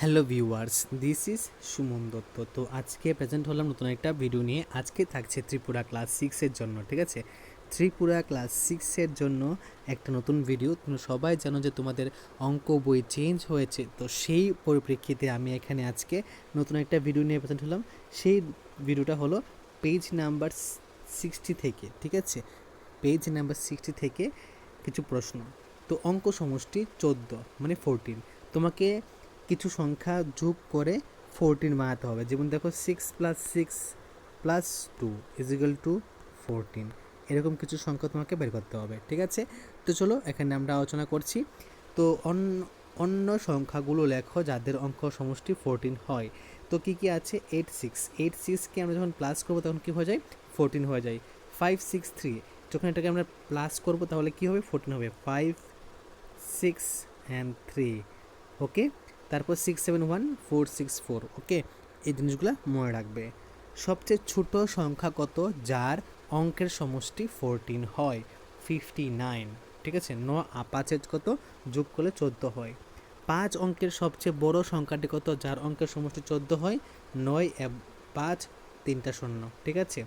Hello viewers, this is Suman Dutta. তো আজকে present হলাম নতুন একটা ভিডিও নিয়ে। আজকে থাকছে ত্রিপুরা ক্লাস সিক্সের জন্য, ঠিক আছে? ত্রিপুরা ক্লাস সিক্সের জন্য একটা নতুন ভিডিও। তুমি সবাই জানো যে তোমাদের অঙ্ক বই চেঞ্জ হয়েছে, তো সেই পরিপ্রেক্ষিতে আমি এখানে আজকে নতুন একটা ভিডিও নিয়ে প্রেজেন্ট হলাম। সেই ভিডিওটা হলো পেজ নাম্বার 60 থেকে, ঠিক আছে? পেজ নাম্বার 60 থেকে কিছু প্রশ্ন। তো অঙ্ক সমষ্টি 14 মানে 14। তোমাকে কিছু সংখ্যা যোগ করে 14 বানাতে হবে। যেমন দেখো 6+6+2 = 14। এরকম কিছু সংখ্যা তোমাকে বের করতে হবে, ঠিক আছে? তো চলো এখানে আমরা আলোচনা করছি। তো অন্য সংখ্যাগুলো লেখো যাদের অঙ্ক সমষ্টি 14 হয়। তো কি কি আছে? 8 6কে আমরা যখন প্লাস করবো তখন কি হয়ে যায়? 14 হয়ে যায়। 5 6 3 যখন এটাকে আমরা প্লাস করবো তাহলে কি হবে? 14 হবে। 5 6 and 3, ওকে। তারপর 6 7 1 4 6 4, ওকে। এই জিনিসগুলো মনে রাখবে। সবচেয়ে ছোট সংখ্যা কত যার অঙ্কের সমষ্টি 14 হয়? 59, ঠিক আছে। 5 কত যোগ করলে 14 হয়। 5 অঙ্কের সবচেয়ে বড় সংখ্যাটি কত যার অঙ্কের সমষ্টি 14 হয়? 9 5 3টা 0, ঠিক আছে।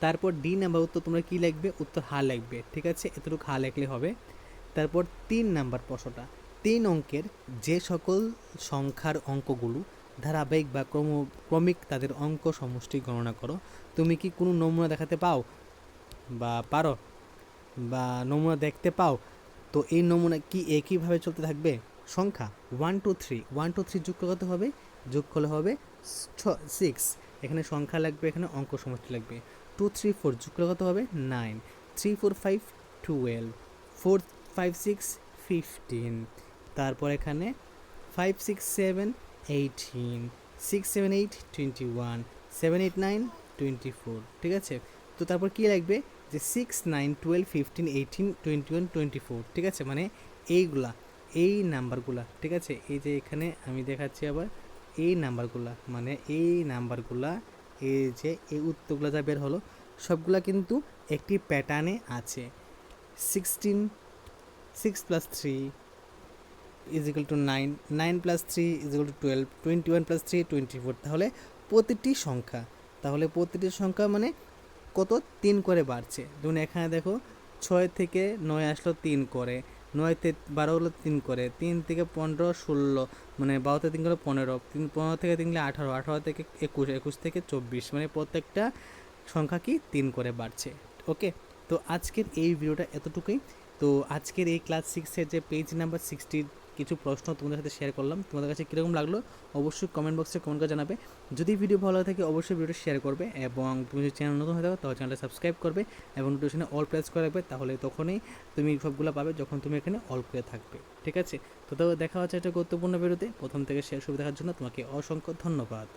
তারপর ডি নাম্বার উত্তর তোমরা কি লিখবে? উত্তর হা লিখবে, ঠিক আছে। এতটুকু হা লিখলে হবে। তারপর 3 নাম্বার প্রশ্নটা, 3 অঙ্কের যে সকল সংখ্যার অঙ্কগুলো ধারাবাহিক বা ক্রমিক তাদের অঙ্ক সমষ্টি গণনা করো। তুমি কি কোনো নমুনা দেখাতে বা পারো বা নমুনা দেখতে পাও? তো এই নমুনা কি একইভাবে চলতে থাকবে? সংখ্যা 1 2 3 যোগ করতে হবে, যোগ করলে হবে 6। এখানে সংখ্যা লাগবে, এখানে অঙ্ক সমষ্টি লাগবে। 2 3 4 যোগ করলে কত হবে? 9। 3 4 5 12। 4 5 6 15। তারপর এখানে 5 6 7 18। 6 7 8 21। 7 8 9 24, ঠিক আছে। তো তারপর কি লাগবে? যে 6 9 12 15 18 21 24, ঠিক আছে। মানে এইগুলা, এই নাম্বারগুলা, ঠিক আছে। এই যে এখানে আমি দেখাচ্ছি আবার এই নাম্বারগুলা, মানে এই নাম্বারগুলা, এই যে এই উত্তরগুলো যা বের হলো সবগুলা কিন্তু একটি প্যাটার্নে আছে। 16 6+3 = 9, 9+3 = 12, 21+3 24। তাহলে প্রতিটি সংখ্যা মানে কত? 3 করে বাড়ছে। যেমন এখানে দেখো 6 থেকে 9 আসলো 3 করে, 9 থেকে 12 হলো 3 করে, 3 থেকে 15 16, মানে 12 থেকে 3 করে 15, 15 থেকে 3 গেলে 18, 18 থেকে 21, 21 থেকে 24, মানে প্রত্যেকটা সংখ্যা কি 3 করে বাড়ছে, ওকে। তো আজকের এই ভিডিওটা এতটুকুই। তো আজকের এই ক্লাস 6-এর যে পেজ নাম্বার 60 কিছু প্রশ্ন তোমাদের সাথে শেয়ার করলাম, তোমাদের কাছে কীরকম লাগলো অবশ্যই কমেন্ট বক্সে কমেন্ট করে জানাবে। যদি ভিডিও ভালো লাগে থাকে অবশ্যই ভিডিওটা শেয়ার করবে, এবং তুমি যদি চ্যানেল নতুন হয়ে থাকো তাহলে চ্যানেলটা সাবস্ক্রাইব করবে এবং নোটিফিকেশনে অল প্রেস করে রাখবে। তাহলে তখনই তুমি সবগুলো পাবে যখন তুমি এখানে অল করে থাকবে, ঠিক আছে। তো দেখা হচ্ছে একটা গুরুত্বপূর্ণ ভিডিওতে। প্রথম থেকে শেষ অবধি দেখার জন্য তোমাকে অসংখ্য ধন্যবাদ।